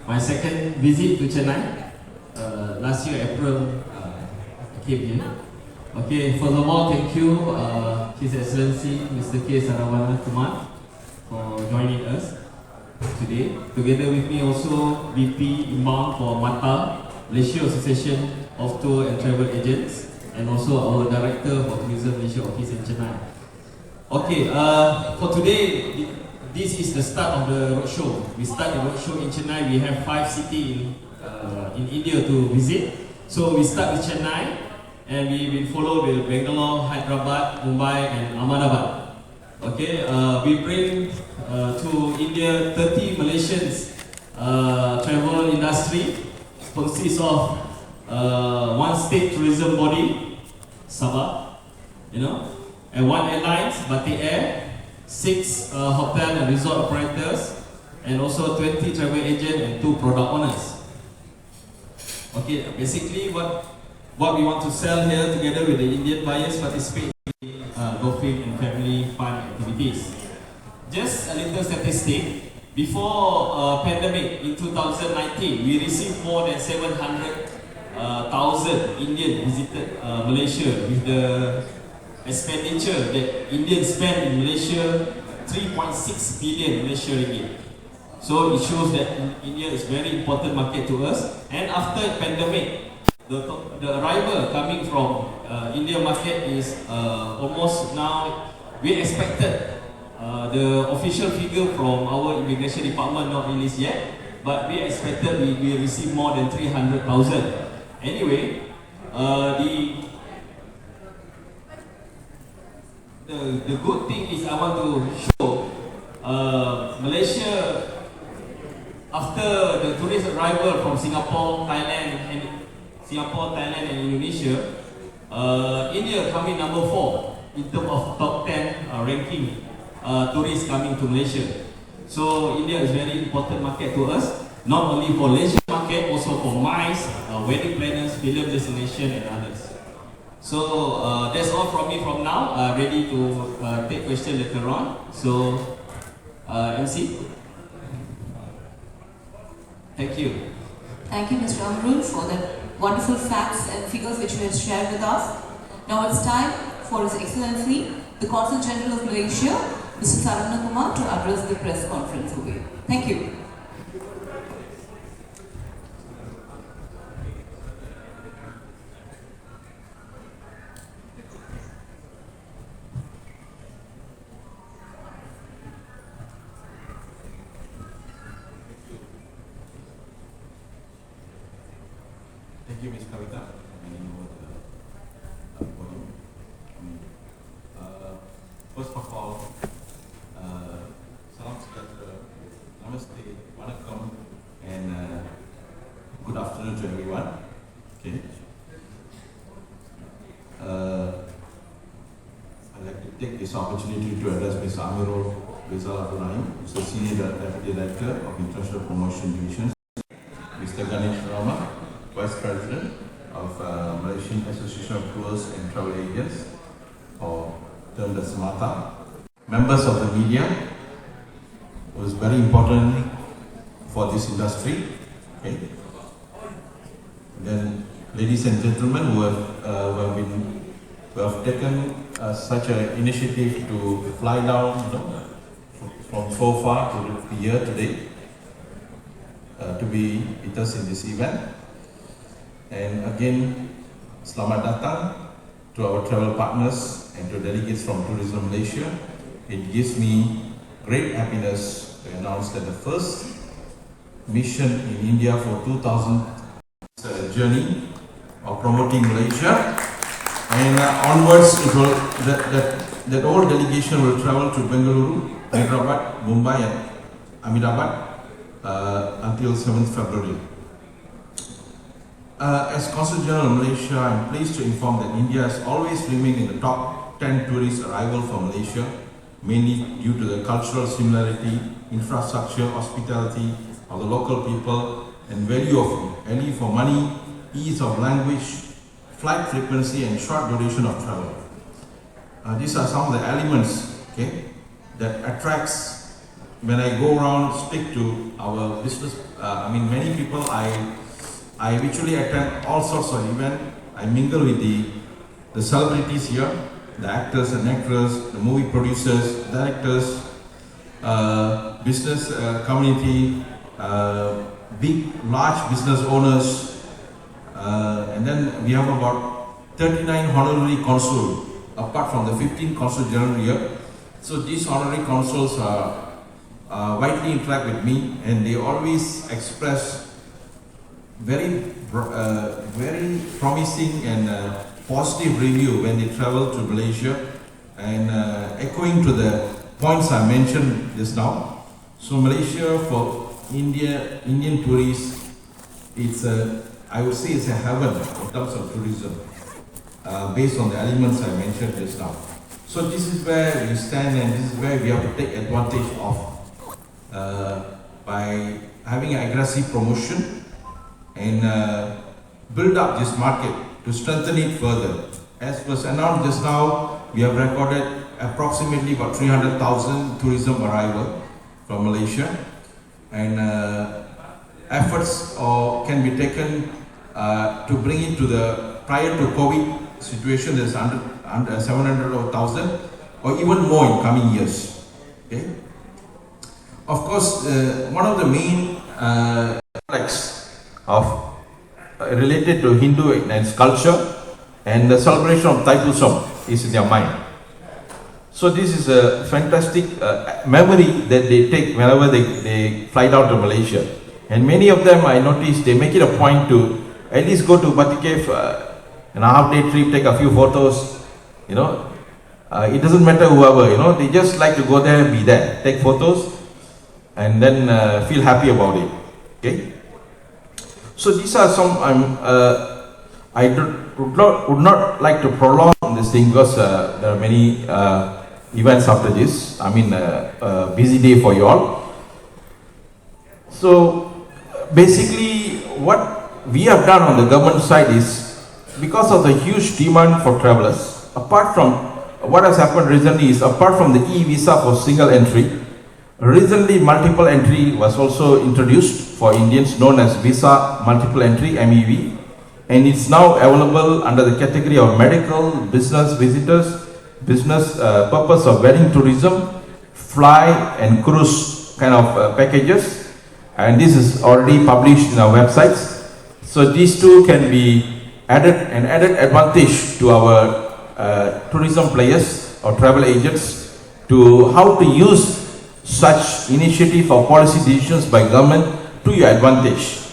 my second visit to Chennai. Last year, April, I came here. Okay, furthermore, thank you, His Excellency Mr. K. Sarawana Kumar, for joining us today. Together with me also, VP Imam for MATTA, Malaysia Association of Tour and Travel Agents, and also our Director for Tourism Malaysia Office in Chennai. Okay, for today, this is the start of the roadshow. We start the roadshow in Chennai. We have 5 cities in India to visit. So we start with Chennai, and we will follow with Bangalore, Hyderabad, Mumbai, and Ahmedabad. Okay, we bring to India 30 Malaysians travel industry. Consists of one state tourism body, Sabah, and 1 airline, Batik Air, 6 hotel and resort operators, and also 20 travel agents and 2 product owners. Okay, basically what we want to sell here together with the Indian buyers participate in golfing and family fun activities. Just a little statistic. Before pandemic in 2019, we received more than 700,000 Indians visited Malaysia, with the expenditure that Indians spend in Malaysia 3.6 billion Malaysia ringgit. So it shows that India is very important market to us. And after pandemic, the arrival coming from India market is almost now. We expected the official figure from our immigration department not released yet, but we expected we receive more than 300,000. Anyway, the good thing is I want to show Malaysia, after the tourist arrival from Singapore, Thailand, and Indonesia, India coming number 4 in terms of top 10 ranking tourists coming to Malaysia. So India is very important market to us, not only for leisure market, also for MICE, wedding planners, film destination, and others. So that's all from me from now. Ready to take questions later on. So MC. Thank you. Thank you, Mr. Amirul, for the wonderful facts and figures which you have shared with us. Now it's time for His Excellency, the Consul General of Malaysia, Mr. Sarawana Kumar, to address the press conference today. Thank you. Thank you, Ms. Kavita. First of all, salam sejahtera, namaste, wanakkam, and good afternoon to everyone. Okay. I'd like to take this opportunity to address Mr. Amirul, Rizal, Rahim, who's the Senior Deputy Director of International Promotion Division, Mr. Ganesh Rama, Vice President of Malaysian Association of Tours and Travel Agents, or termed as MATTA, members of the media, who is very important for this industry. Okay. Then, ladies and gentlemen who have taken such an initiative to fly down from so far to be here today to be with us in this event. And again, selamat datang to our travel partners and to delegates from Tourism Malaysia. It gives me great happiness to announce that the first mission in India for 2000 journey of promoting Malaysia, and onwards it will, that whole delegation will travel to Bengaluru, Hyderabad, Mumbai, and Ahmedabad until 7th February. As Consul General of Malaysia, I am pleased to inform that India has always remained in the top 10 tourist arrival for Malaysia, mainly due to the cultural similarity, infrastructure, hospitality of the local people, and value for money, ease of language, flight frequency, and short duration of travel. These are some of the elements, okay, that attracts when I go around speak to our business, many people, I actually attend all sorts of events. I mingle with the celebrities here, the actors and actresses, the movie producers, directors, business community, large business owners, and then we have about 39 honorary consul, apart from the 15 consul general here. So these honorary consuls widely interact with me, and they always express very promising and positive review when they travel to Malaysia, and echoing to the points I mentioned just now. So Malaysia for Indian tourists, I would say it's a heaven in terms of tourism, based on the elements I mentioned just now. So this is where we stand, and this is where we have to take advantage of by having an aggressive promotion and build up this market to strengthen it further. As was announced just now, we have recorded approximately about 300,000 tourism arrival from Malaysia, and efforts can be taken to bring it to the prior to COVID situation. There's under 700,000 or even more in coming years. Okay. Of course, one of the main aspects of related to Hindu and its culture and the celebration of Thaipusam is in their mind. So this is a fantastic memory that they take whenever they fly down to Malaysia. And many of them, I noticed, they make it a point to at least go to Bati Cave, a half-day trip, take a few photos. You know, it doesn't matter whoever. You know, they just like to go there, be there, take photos, and then feel happy about it. Okay. So these are some. I would not like to prolong this thing because there are many events after this. I mean, busy day for you all. So basically, what we have done on the government side is, because of the huge demand for travelers, apart from what has happened recently is, apart from the e-visa for single entry, recently multiple entry was also introduced for Indians, known as visa multiple entry, MEV, and it's now available under the category of medical, business visitors, business purpose of wedding tourism, fly and cruise kind of packages, and this is already published in our websites. So these two can be added advantage to our tourism players or travel agents to how to use such initiative or policy decisions by government to your advantage.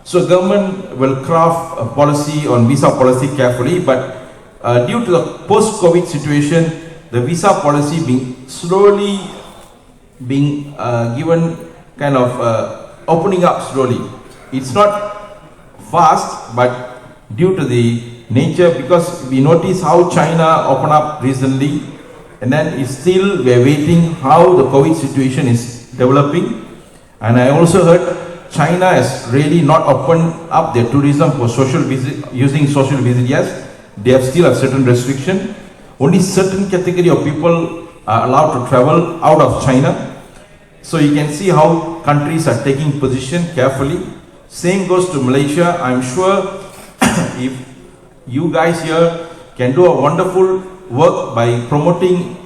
So government will craft a policy on visa policy carefully, but due to the post-COVID situation, the visa policy slowly being given kind of opening up slowly. It's not fast, but due to the nature, because we notice how China opened up recently, and then it's still we are waiting how the COVID situation is developing. And I also heard China has really not opened up their tourism for social visit, using social visit. Yes, they have still a certain restriction. Only certain category of people are allowed to travel out of China. So you can see how countries are taking position carefully. Same goes to Malaysia. I'm sure if you guys here can do a wonderful work by promoting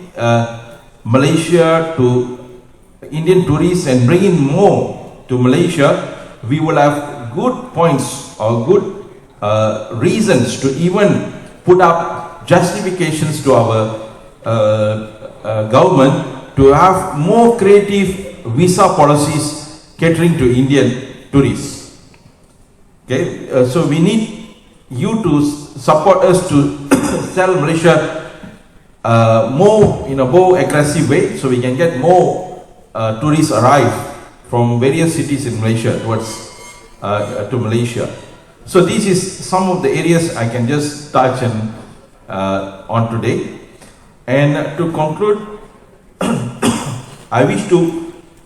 Malaysia to Indian tourists and bringing more to Malaysia, we will have good points or good reasons to even put up justifications to our government to have more creative visa policies catering to Indian tourists. Okay, so we need you to support us to sell Malaysia more in a more aggressive way, so we can get more tourists arrive from various cities in Malaysia towards to Malaysia. So this is some of the areas I can just touch on today. And to conclude, I wish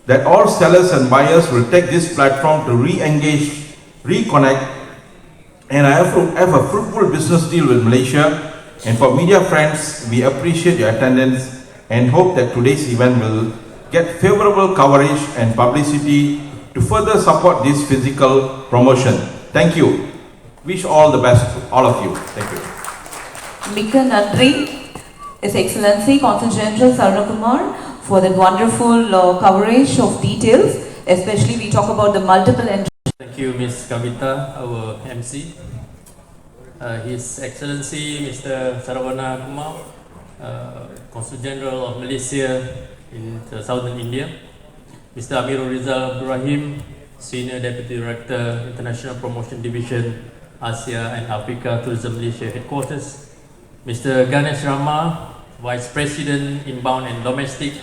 that all sellers and buyers will take this platform to re-engage, reconnect, and I have a fruitful business deal with Malaysia. And for media friends, we appreciate your attendance and hope that today's event will get favorable coverage and publicity to further support this physical promotion. Thank you. Wish all the best to all of you. Thank you. Mika Nandri, His Excellency Consul General Saranakumar, for that wonderful coverage of details, especially we talk about the multiple entries. Thank you, Ms. Kavita, our MC. His Excellency Mr. Saravana Kumar, Consul General of Malaysia in Southern India. Mr. Amirul Rizal Abdul Rahim, Senior Deputy Director, International Promotion Division, Asia and Africa Tourism Malaysia Headquarters. Mr. Ganesh Rama, Vice President, Inbound and Domestic,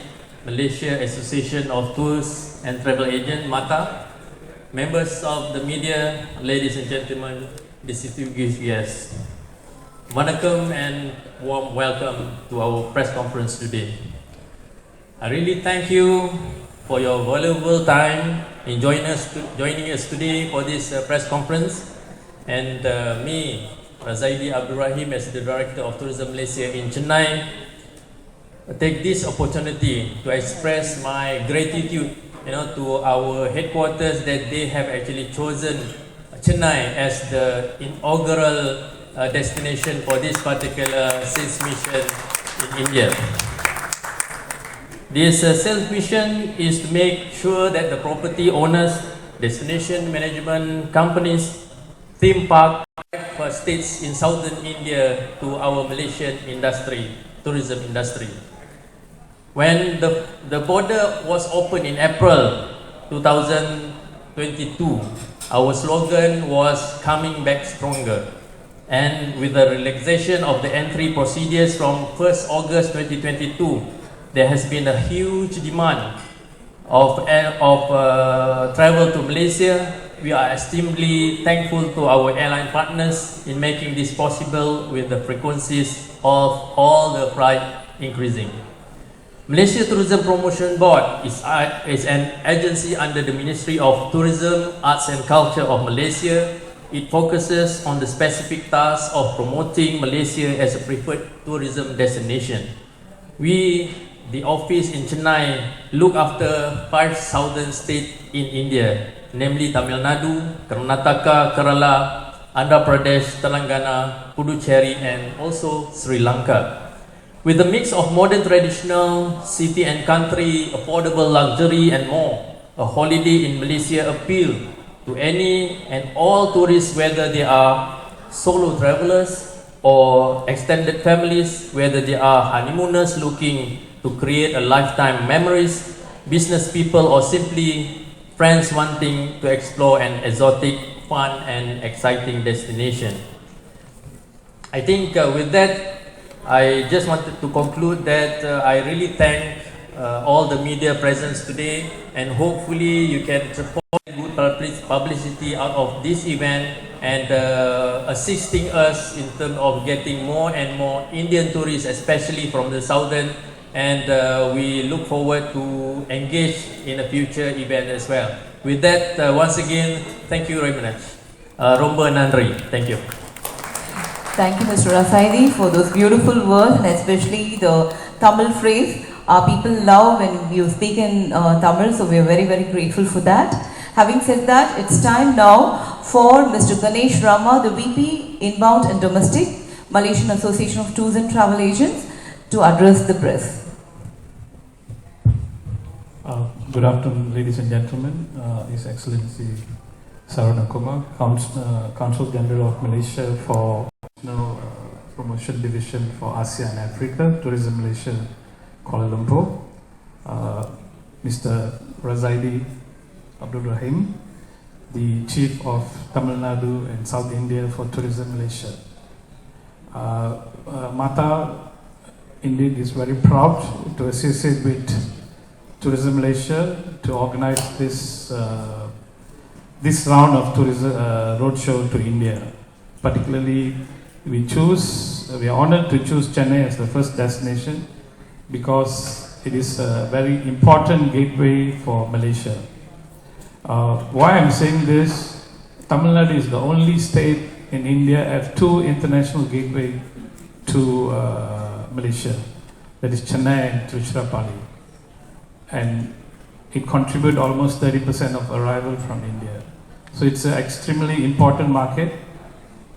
Malaysia Association of Tours and Travel Agents, MATTA. Members of the media, ladies and gentlemen, distinguished guests. Vanakkam and warm welcome to our press conference today. I really thank you for your valuable time in joining us today for this press conference. And me, Razaidi Abdul Rahim, as the Director of Tourism Malaysia in Chennai, take this opportunity to express my gratitude, to our headquarters that they have actually chosen Chennai as the inaugural destination for this particular sales mission in India. This sales mission is to make sure that the property owners, destination management companies, theme park states in southern India to our Malaysian industry, tourism industry. When the border was opened in April 2022, our slogan was coming back stronger. And with the relaxation of the entry procedures from 1st August 2022, there has been a huge demand of travel to Malaysia. We are extremely thankful to our airline partners in making this possible with the frequencies of all the flights increasing. Malaysia Tourism Promotion Board is an agency under the Ministry of Tourism, Arts and Culture of Malaysia. It focuses on the specific task of promoting Malaysia as a preferred tourism destination. We, the office in Chennai, look after 5 southern states in India, namely Tamil Nadu, Karnataka, Kerala, Andhra Pradesh, Telangana, Puducherry and also Sri Lanka. With a mix of modern traditional, city and country, affordable luxury and more, a holiday in Malaysia appeal to any and all tourists, whether they are solo travelers or extended families, whether they are honeymooners looking to create a lifetime memories, business people or simply friends wanting to explore an exotic, fun and exciting destination. I think with that, I just wanted to conclude that I really thank all the media presence today, and hopefully you can support good publicity out of this event and assisting us in terms of getting more and more Indian tourists, especially from the southern, and we look forward to engage in a future event as well. With that, once again, thank you very much. Romba Nandri, thank you. Thank you, Mr. Rasaidi, for those beautiful words, and especially the Tamil phrase. Our people love when you speak in Tamil, so we are very, very grateful for that. Having said that, it's time now for Mr. Ganesh Rama, the VP, Inbound and Domestic, Malaysian Association of Tours and Travel Agents, to address the press. Good afternoon, ladies and gentlemen. His Excellency Saravana Kumar, Consul General of Malaysia for Promotion Division for Asia and Africa, Tourism Malaysia, Kuala Lumpur, Mr. Razaidi Abdul Rahim, the Chief of Tamil Nadu and South India for Tourism Malaysia. MATTA indeed is very proud to associate with Tourism Malaysia to organize this round of tourism roadshow to India. Particularly, we are honored to choose Chennai as the first destination because it is a very important gateway for Malaysia. Why I'm saying this, Tamil Nadu is the only state in India have 2 international gateways to Malaysia, that is Chennai and Tiruchirappalli. and it contributes almost 30% of arrival from India. So it's an extremely important market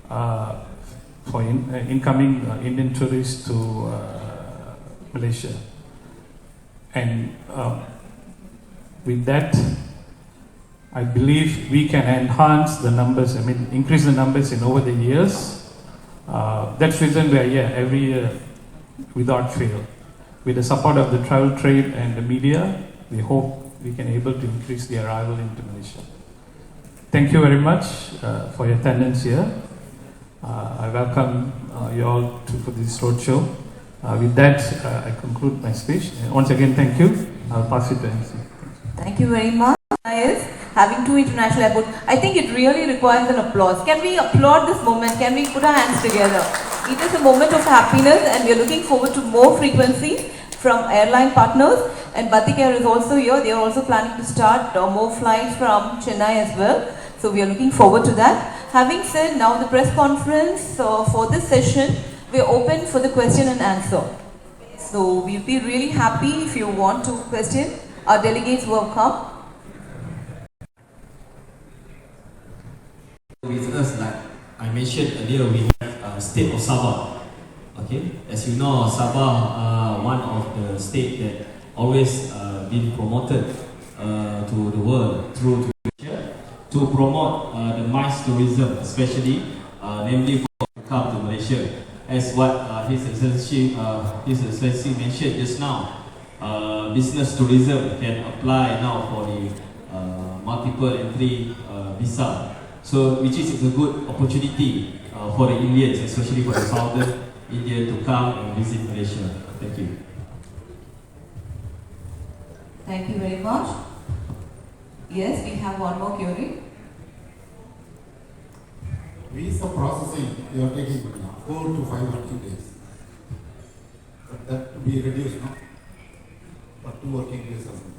for incoming Indian tourists to Malaysia. And with that, I believe we can enhance the numbers, increase the numbers in over the years. That's the reason we are here every year without fail. With the support of the travel trade and the media, we hope we can able to increase the arrival into Malaysia. Thank you very much for your attendance here. I welcome you all for this roadshow. With that, I conclude my speech. Once again, thank you. I'll pass it to MC. Thank you very much. Yes, having two international airports, I think it really requires an applause. Can we applaud this moment? Can we put our hands together? It is a moment of happiness, and we are looking forward to more frequencies from airline partners. And Batik Air is also here. They are also planning to start more flights from Chennai as well. So we are looking forward to that. Having said, now the press conference for this session, we are open for the question and answer. So we'll be really happy if you want to question. Our delegates will come. With us, like I mentioned earlier, we have state of Sabah. Okay, as you know, Sabah one of the state that always been promoted to the world through Malaysia to promote the MICE tourism, especially namely for come to Malaysia. As what His Excellency mentioned just now, business tourism can apply now for the multiple entry visa. So, which is a good opportunity for the Indians, especially for the southern India, to come and visit Malaysia. Thank you. Thank you very much. Yes, we have one more query. Visa processing, you are taking 4 to 5 working days. But that to be reduced, no? For 2 working days or something.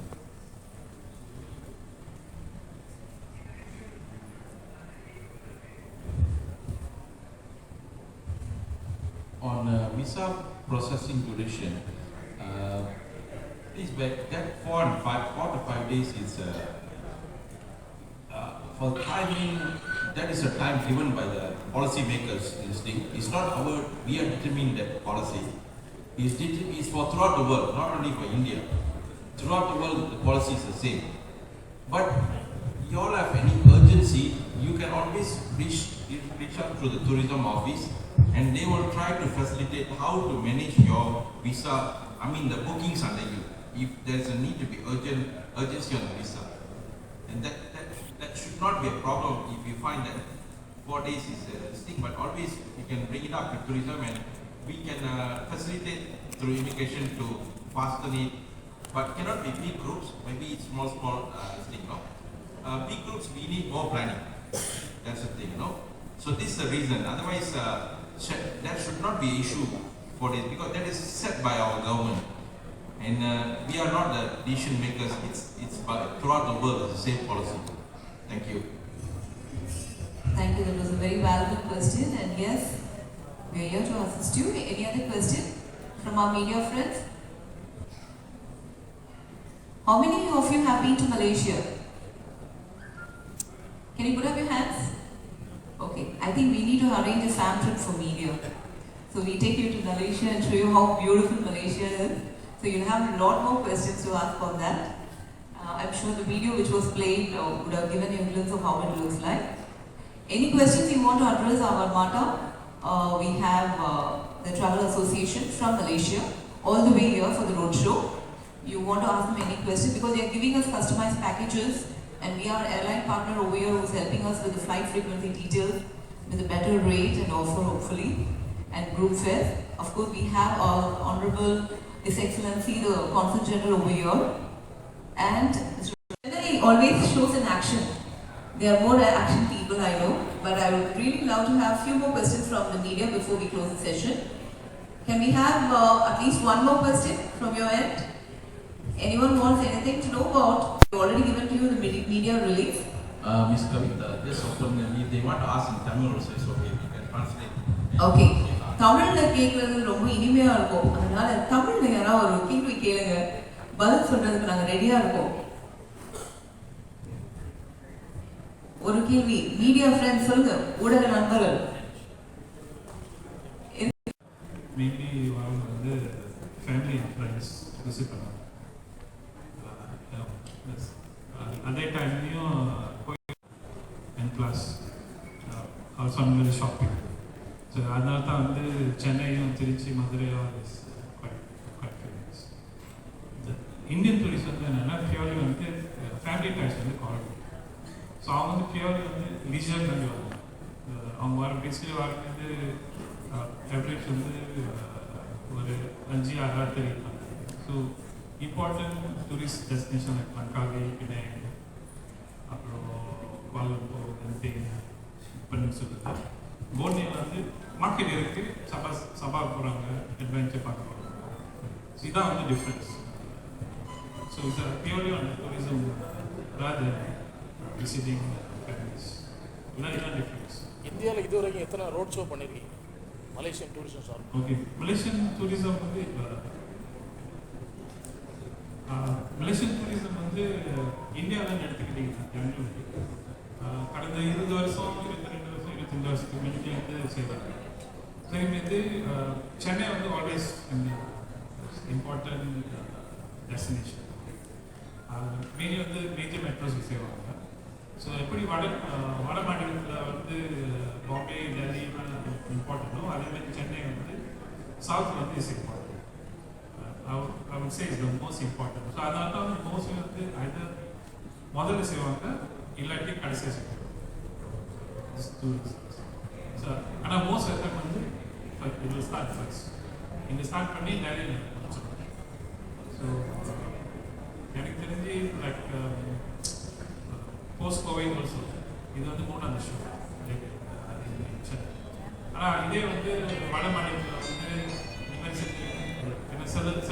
On visa processing duration, please back that 4 to 5 days is for timing. That is a time given by the policy makers. It's not we are determining that policy. It's for throughout the world, not only for India. Throughout the world, the policy is the same. But you all have any urgency, you can always reach out to the tourism office, and they will try to facilitate how to manage your visa. The bookings under you. If there's a need to be urgency on the visa, and that should not be a problem if you find that 4 days is a thing. But always you can bring it up to tourism, and we can facilitate through immigration to fasten it. But cannot be big groups. Maybe it's small thing. No, big groups we need more planning. That's the thing. No. So this is the reason. Otherwise, that should not be an issue for this, because that is set by our government, and we are not the decision makers. It's throughout the world it's the same policy. Thank you. Thank you. That was a very valuable question, and yes, we are here to assist you. Any other question from our media friends? How many of you have been to Malaysia? Can you put up your hands? Okay, I think we need to arrange a fam trip for media. So we take you to Malaysia and show you how beautiful Malaysia is. So you'll have a lot more questions to ask on that. I'm sure the video which was played would have given you a glimpse of how it looks like. Any questions you want to address our MATTA? We have the Travel Association from Malaysia all the way here for the roadshow. You want to ask them any questions because they are giving us customized packages, and we are an airline partner over here who's helping us with the flight frequency details with a better rate and offer hopefully, and group fares. Of course, we have our Honorable His Excellency the Consul General over here, and generally always shows in action. They are more action people, I know, but I would really love to have a few more questions from the media before we close the session. Can we have at least one more question from your end? Anyone wants anything to know about? We've already given to you the media release. Ms. Kavita, just open if they want to ask in Tamil also, it's okay, we can translate. Okay. தமிழ்ல கேக்குறது ரொம்ப இனிமையா இருக்கும். அதனால தமிழ்ல யாராவது ஒரு கேள்வி கேளுங்க. பதில் சொல்றதுக்கு நாங்கள் ரெடியாக இருக்கோம். ஒரு கேள்வி மீடியா ஃப்ரெண்ட்ஸ் சொல்லுங்க, ஊடக நண்பர்கள். மெயின்லி அவங்க வந்து ஃபேமிலி அண்ட் ஃப்ரெண்ட்ஸ் விசிட் பண்ணாங்க. அதே டைம்லையும் போய் என் கிளாஸ் சொன்ன ஷாப்பிங். ஸோ அதனால தான் வந்து சென்னையும் திருச்சி மதுரையும் இந்தியன் டூரிஸ்ட் வந்து என்னென்னா பியூர்லி வந்து ஃபேமிலி டைஸ் வந்து கால். ஸோ அவங்க வந்து பியூர்லி வந்து லீஜர் வந்து வருவாங்க. அவங்க வர பேசிக்கலி வரது எவரேஜ் வந்து ஒரு 5-6 தெரியும். So important tourist destination like Langkawi, Penang, அப்புறம் குவாலம்பூர், கந்தேங் பண்ணி சொல்லுது. போர்னியில் வந்து மார்க்கெட் இருக்குது, சபா போகிறாங்க, அட்வென்ச்சர் பார்க்க போகிறாங்க. ஸோ இதான் வந்து difference. So it's purely on tourism rather visiting families. இதான் டிஃப்ரென்ஸ். இந்தியாவில் இது வரைக்கும் எத்தனை ரோட் ஷோ பண்ணியிருக்கீங்க Malaysian tourism sir? Okay, Malaysian tourism வந்து மலேசியன் டூரிசம் வந்து இந்தியாவில் எடுத்துக்கிட்டீங்கன்னா கடந்த 20 வருஷம் 22 வருஷம் 25 வருஷத்துக்கு முன்னாடி வந்து செய்வாங்க. ஸோ இது சென்னை வந்து ஆல்வேஸ் இம்பார்ட்டன்ட் டெஸ்டினேஷன். மெயின்லி வந்து மேஜர் மெட்ரோஸுக்கு செய்வாங்க. ஸோ எப்படி வட மாநிலத்தில் வந்து பாம்பே, டெல்லி இம்பார்ட்டன்ட்டோ அதே மாதிரி சென்னை வந்து சவுத் வந்து is important. I would say is the most important. So அதனால தான் வந்து மோஸ்ட்லி வந்து either முதல்ல செய்வாங்க இல்லாட்டி கடைசியாக செய்வாங்க. ஸோ ஆனால் மோஸ்ட் எஃபெக்ட் வந்து it will start first. இங்கே ஸ்டார்ட் பண்ணி டெல்லி முடிச்சிடும். ஸோ எனக்கு தெரிஞ்சு லைக் போஸ்ட் கோவிட் ஆல்சோ இது வந்து 3ஆவது ஷோ. ஆனால் இதே வந்து வட மாநிலத்தில் வந்து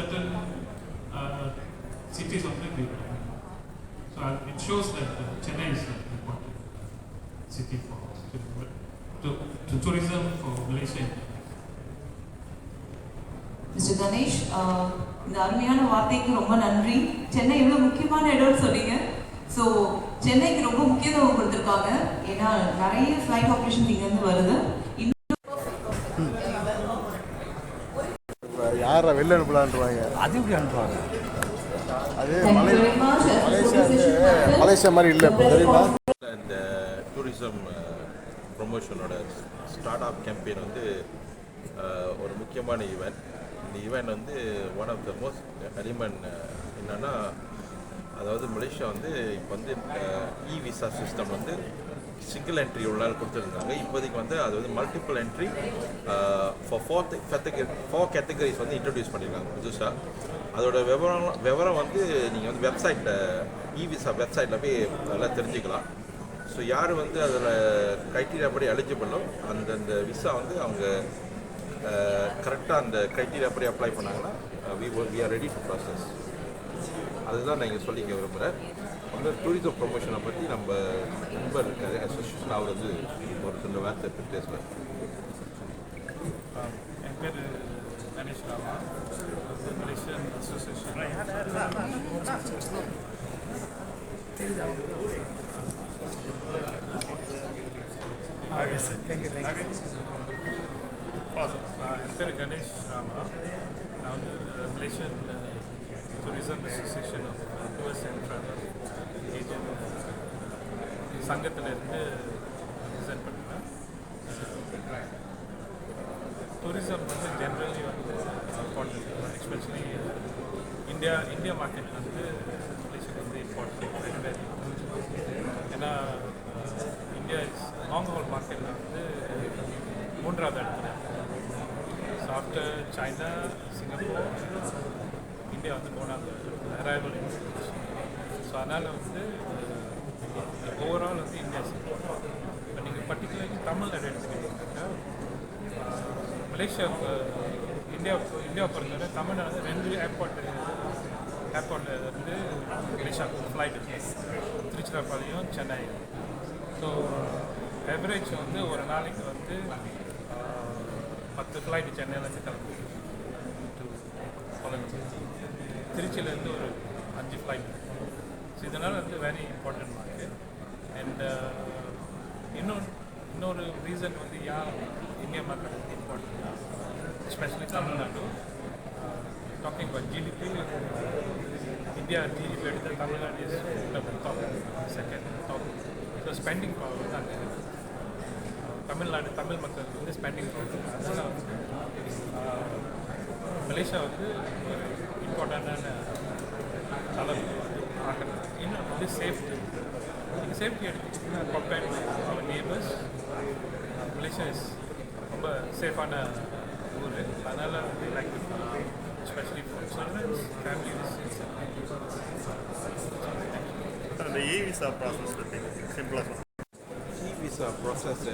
certain cities of the people. So it shows that Chennai is an important city to tourism for Malaysia. Mister Ganesh, இந்த அருமையான வார்த்தைக்கு ரொம்ப நன்றி. சென்னை எவ்வளோ முக்கியமான இடம்னு சொன்னீங்க. ஸோ சென்னைக்கு ரொம்ப முக்கியத்துவம் கொடுத்துருக்காங்க. ஏன்னா நிறைய ஃப்ளைட் ஆப்ரேஷன் இங்கேருந்து வருது. யாரை வெளில அனுப்பலான்றாங்க, அது எப்படி அனுப்புவாங்க? அது மலேசியா மாதிரி இல்லை இப்போ தெரியுமா? இந்த டூரிசம் ப்ரொமோஷனோட ஸ்டார்ட் அப் கேம்பெயின் வந்து ஒரு முக்கியமான ஈவெண்ட். இந்த ஈவெண்ட் வந்து one of the most element என்னென்னா, அதாவது மலேசியா வந்து இப்போ வந்து இ விசா சிஸ்டம் வந்து சிங்கிள் என்ட்ரி உள்ளால் கொடுத்துருக்காங்க. இப்போதைக்கு வந்து அது வந்து மல்டிபிள் என்ட்ரி ஃபார் 4 கேட்டகரிஸ் வந்து இன்ட்ரடியூஸ் பண்ணியிருக்காங்க புதுசாக. அதோட விவரம் வந்து நீங்கள் வந்து வெப்சைட்டில் இ விசா வெப்சைட்டில் போய் நல்லா தெரிஞ்சுக்கலாம். ஸோ யார் வந்து அதில் க்ரைட்டீரியா படி எலிஜிபிளோ அந்தந்த விசா வந்து அவங்க கரெக்டாக அந்த க்ரைட்டீரியா படி அப்ளை பண்ணாங்கன்னா we are ready to process. அதுதான் நான் இங்கே சொல்லிக்க விரும்புகிறேன். வந்து டூரிசம் ப்ரொமோஷனை பற்றி நம்ம நண்பர் இருக்காரு அசோசியேஷன், அவர் வந்து ஒரு 2 வார்த்தை பேசுவார். என் பேர் கணேஷ் ராமா, மலேசியன் அசோசியேஷன். என் பேர் கணேஷ் ராமா. நான் வந்து Malaysian tourism association of tourist and travel agent சங்கத்திலிருந்து ரிசைன் பண்ணுறேன். டூரிசம் வந்து ஜென்ரலி வந்து இம்பார்ட்டன்ட், எஸ்பெஷலி இந்தியா மார்க்கெட் வந்து மலேசியா வந்து இம்பார்ட்டன்ட். ஏன்னா இந்தியா லாங் ஹால் மார்க்கெட்டில் வந்து 3ஆவது இடத்துல. So after China, Singapore, India வந்து 3ஆவது அரைவல். ஸோ அதனால் வந்து ஓவரால் வந்து இந்தியா இம்பார்ட்டன்ட். இப்போ நீங்கள் பர்டிகுலர்லி தமிழ்நாடு எடுத்துக்கிட்டீங்கன்னாக்கா மலேசியா இந்தியா பொறுத்தவரை தமிழ்நாடு 2 ஏர்போர்ட்டில் வந்து மலேசியா ஃப்ளைட் இருக்குது, திருச்சிராப்பள்ளியும் சென்னை. ஸோ ஆவரேஜ் வந்து ஒரு நாளைக்கு வந்து 10 ஃப்ளைட் சென்னையிலேருந்து கிளம்புது டு கொலம்பஸ். திருச்சியிலேருந்து ஒரு 5 ஃப்ளைட். ஸோ இதனால் வந்து வெரி இம்பார்ட்டன்ட் மார்க்கெட். அண்ட் இன்னொரு ரீசன் வந்து இந்தியா மார்க்கெட் வந்து important, especially Tamil Nadu. Talking about GDP, India GDP எடுத்து Tamil Nadu is top, second top. So spending power வந்து அங்கே தமிழ் மக்கள் வந்து ஸ்பெண்டிங் பவர். அதனால் வந்து மலேசியா வந்து ஒரு இம்பார்ட்டண்டான அளவு மார்க்கெட். இன்னும் வந்து சேஃப்டி எடுத்துக்கிட்டிங்கன்னா compared to our neighbours, Malaysia is ரொம்ப சேஃபான ஊர். அதனால் வந்து like especially for children, families. The e-visa process பற்றி சிம்பிளாக சொல்லுங்கள். இ-விசா ப்ராசஸ்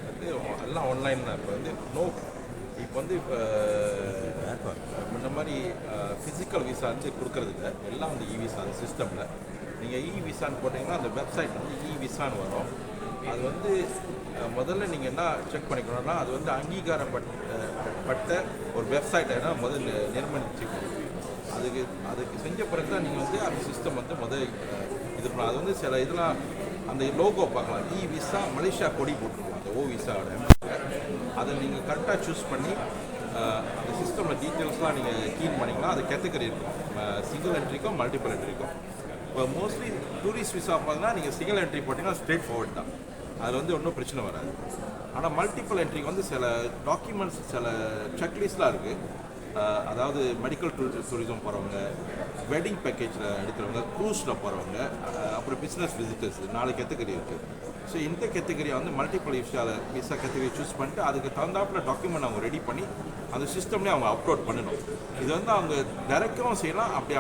வந்து எல்லாம் ஆன்லைன் தான். இப்போ வந்து இப்போ வந்து இந்த மாதிரி ஃபிசிக்கல் விசா வந்து கொடுக்கறது இல்லை, எல்லாம் வந்து இ-விசா அந்த சிஸ்டமில். நீங்கள் இ-விசான்னு போட்டிங்கன்னா அந்த வெப்சைட் வந்து இ-விசான்னு வரும். அது வந்து முதல்ல நீங்கள் என்ன செக் பண்ணிக்கணும்னா அது வந்து அங்கீகாரப்பட்ட ஒரு வெப்சைட்டை முதல்ல நிர்மாணிச்சுக்கணும். அதுக்கு செஞ்ச பிறகு தான் நீங்கள் வந்து அந்த சிஸ்டம் வந்து இது பண்ணலாம். அது வந்து சில இதெல்லாம் அந்த லோகோ பார்க்கலாம், இ-விசா மலேசியா கொடி போட்டுருவோம் அந்த ஓ-விசாவோட. அதை நீங்கள் கரெக்டாக சூஸ் பண்ணி அந்த சிஸ்டமில் டீட்டெயில்ஸ்லாம் நீங்கள் கீன் பண்ணிங்கன்னா அது கேட்டகரி இருக்கும், சிங்கிள் என்ட்ரிக்கும் மல்டிபிள் என்ட்ரிக்கும். இப்போ மோஸ்ட்லி டூரிஸ்ட் விசா பார்த்தீங்கன்னா நீங்கள் சிங்கிள் என்ட்ரி போட்டிங்கன்னா ஸ்ட்ரெயிட் ஃபார்வர்ட் தான், அதில் வந்து ஒன்றும் பிரச்சனை வராது. ஆனால் மல்டிபிள் என்ட்ரிக்கு வந்து சில டாக்குமெண்ட்ஸ், சில செக்லிஸ்ட்லாம் இருக்குது. அதாவது மெடிக்கல் டூரிசம் போகிறவங்க, வெட்டிங் பேக்கேஜில் எடுக்கிறவங்க, க்ரூஸில் போகிறவங்க, அப்புறம் பிஸ்னஸ் விசிட்டர்ஸ் 4 கேட்டகரி இருக்குது. ஸோ இந்த கேட்டகரியை வந்து மல்டிபிள் விசா கேட்டகரியை சூஸ் பண்ணிட்டு அதுக்கு தகுந்தாப்பில் டாக்குமெண்ட் அவங்க ரெடி பண்ணி அந்த சிஸ்டம்லேயே அவங்க அப்லோட் பண்ணணும். இது வந்து அவங்க டைரெக்டாகவும் செய்யலாம். அப்படி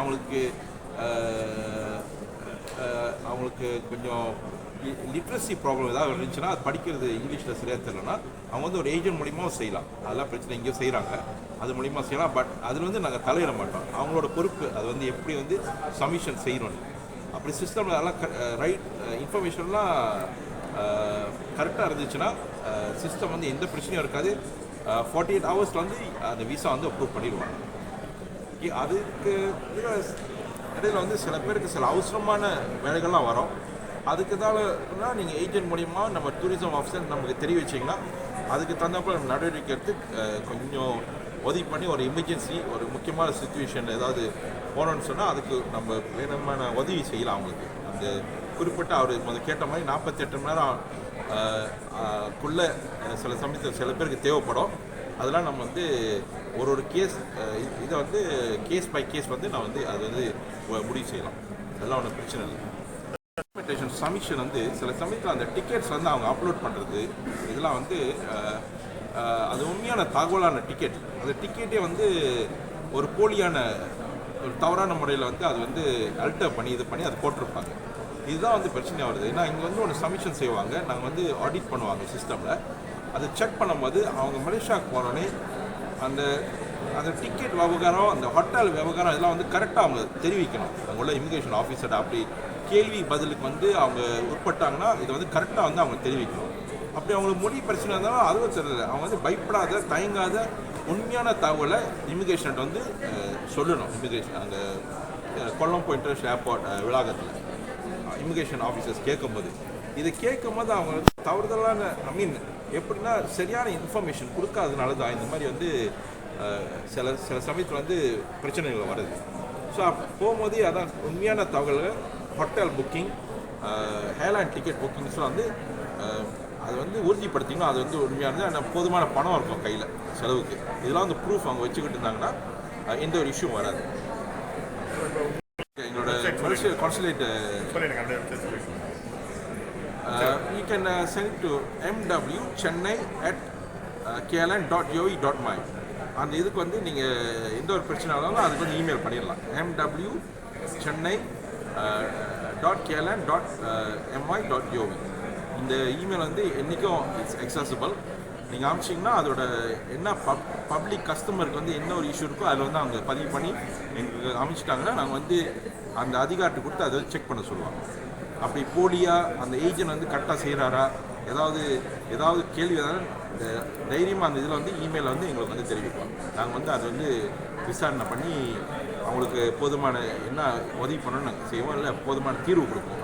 அவங்களுக்கு கொஞ்சம் லிட்ரஸி ப்ராப்ளம் ஏதாவது இருந்துச்சுன்னா, அது படிக்கிறது இங்கிலீஷில் சரியாக தெரியலன்னா அவங்க வந்து ஒரு ஏஜென்ட் மூலியமாக செய்யலாம். அதெல்லாம் பிரச்சனை, இங்கே செய்கிறாங்க, அது மூலிமா செய்யலாம். பட் அதில் வந்து நாங்கள் தலையிட மாட்டோம், அவங்களோட பொறுப்பு அது வந்து எப்படி வந்து சப்மிஷன் செய்யணும். அப்படி சிஸ்டமில் அதெல்லாம் ரைட் இன்ஃபர்மேஷன்லாம் கரெக்டாக இருந்துச்சுன்னா சிஸ்டம் வந்து எந்த பிரச்சனையும் இருக்காது. 48 ஹவர்ஸில் வந்து அந்த விசா வந்து அப்ரூவ் பண்ணிடுவாங்க. அதுக்கு இடையில் வந்து சில பேருக்கு சில அவசரமான வேலைகள்லாம் வரும். அதுக்கு தான் நீங்கள் ஏஜென்ட் மூலிமா நம்ம டூரிசம் ஆஃபீஸர் நமக்கு தெரிய வச்சிங்கன்னா அதுக்கு தகுந்தாப்புல நடவடிக்கை எடுத்து கொஞ்சம் உதவி பண்ணி ஒரு எமர்ஜென்சி, ஒரு முக்கியமான சுச்சுவேஷன் ஏதாவது போனோன்னு சொன்னால் அதுக்கு நம்ம வேணுமான உதவி செய்யலாம். அவங்களுக்கு அந்த குறிப்பிட்ட அவர் முதல் கேட்ட மாதிரி 48 மணி நேரம் குள்ளே சில சமயத்தில் சில பேருக்கு தேவைப்படும். அதெல்லாம் நம்ம வந்து ஒரு கேஸ் இதை வந்து கேஸ் பை கேஸ் வந்து நான் வந்து அது வந்து முடிவு செய்யலாம். அதெல்லாம் ஒன்றும் பிரச்சனை இல்லை. டாக்குமெண்டேஷன் சப்மிஷன் வந்து சில சமயத்தில் அந்த டிக்கெட்ஸ் வந்து அவங்க அப்லோட் பண்ணுறது இதெல்லாம் வந்து அது உண்மையான தகவலான டிக்கெட், அந்த டிக்கெட்டே வந்து ஒரு போலியான ஒரு தவறான முறையில் வந்து அது வந்து அல்டர் பண்ணி இது பண்ணி அது போட்டிருப்பாங்க. இதுதான் வந்து பிரச்சனையாக வருது. ஏன்னா இங்கே வந்து ஒன்று சப்மிஷன் செய்வாங்க, நாங்கள் வந்து ஆடிட் பண்ணுவாங்க சிஸ்டமில். அதை செக் பண்ணும்போது அவங்க மலேசியாவுக்கு போனோடனே அந்த டிக்கெட் விவகாரம், அந்த ஹோட்டல் விவகாரம் இதெல்லாம் வந்து கரெக்டாக அவங்க தெரிவிக்கணும். அங்குள்ள இமிகிரேஷன் ஆஃபீஸர்ட அப்படி கேள்வி பதிலுக்கு வந்து அவங்க உட்பட்டாங்கன்னா இதை வந்து கரெக்டாக வந்து அவங்க தெரிவிக்கணும். அப்படி அவங்களுக்கு மொழி பிரச்சனை இருந்தாலும் அதுவும் தெரியல, அவங்க வந்து பயப்படாத தயங்காத உண்மையான தகவலை இமிகிரேஷன் வந்து சொல்லணும். இமிகிரேஷன் அந்த கொலம்போ இன்டர்நேஷனல் ஏர்போர்ட் விளாகத்தில் இமிகிரேஷன் ஆஃபீஸர்ஸ் கேட்கும்போது அவங்க தவறுதலான எப்படின்னா சரியான இன்ஃபர்மேஷன் கொடுக்காதனால தான் இந்த மாதிரி வந்து சில சமயத்தில் வந்து பிரச்சனைகள் வருது. ஸோ போகும்போதே அதான் உண்மையான தகவல்கள், ஹோட்டல் புக்கிங், ஏர்லைன் டிக்கெட் புக்கிங்ஸ்லாம் வந்து அது வந்து உறுதிப்படுத்திக்கணும். அது வந்து உண்மையானது, ஆனால் போதுமான பணம் இருக்கும் கையில் செலவுக்கு. இதெல்லாம் வந்து ப்ரூஃப் அவங்க வச்சுக்கிட்டு இருந்தாங்கன்னா எந்த ஒரு இஷ்யூ வராது. எங்களோட consulate you can send it to mw.chennai@kln.gov.my. அந்த இதுக்கு வந்து நீங்கள் எந்த ஒரு பிரச்சனை ஆனாலும் அதுக்கு வந்து இமெயில் பண்ணிடலாம். mw.chennai.kln.my.gov. இந்த இமெயில் வந்து என்றைக்கும் இட்ஸ் accessible. நீங்கள் அனுப்பிச்சிங்கன்னா அதோட என்ன பப்ளிக் கஸ்டமருக்கு வந்து என்ன ஒரு இஷ்யூ இருக்கோ அதில் வந்து அவங்க பதிவு பண்ணி எங்களுக்கு அனுப்பிச்சிட்டாங்கன்னா நாங்கள் வந்து அந்த அதிகாரத்தை கொடுத்து அதை செக் பண்ண சொல்லுவாங்க. அப்படி போலியாக அந்த ஏஜென்ட் வந்து கரெக்டாக செய்கிறாரா, ஏதாவது கேள்வி ஏதாவது தைரியமாக அந்த இதில் வந்து இமெயிலில் வந்து எங்களுக்கு வந்து தெரிவிப்பாங்க. நாங்கள் வந்து அதை வந்து விசாரணை பண்ணி அவங்களுக்கு போதுமான என்ன உதவி பண்ணணும்னு நாங்கள் செய்வோம், இல்லை போதுமான தீர்வு கொடுப்போம்.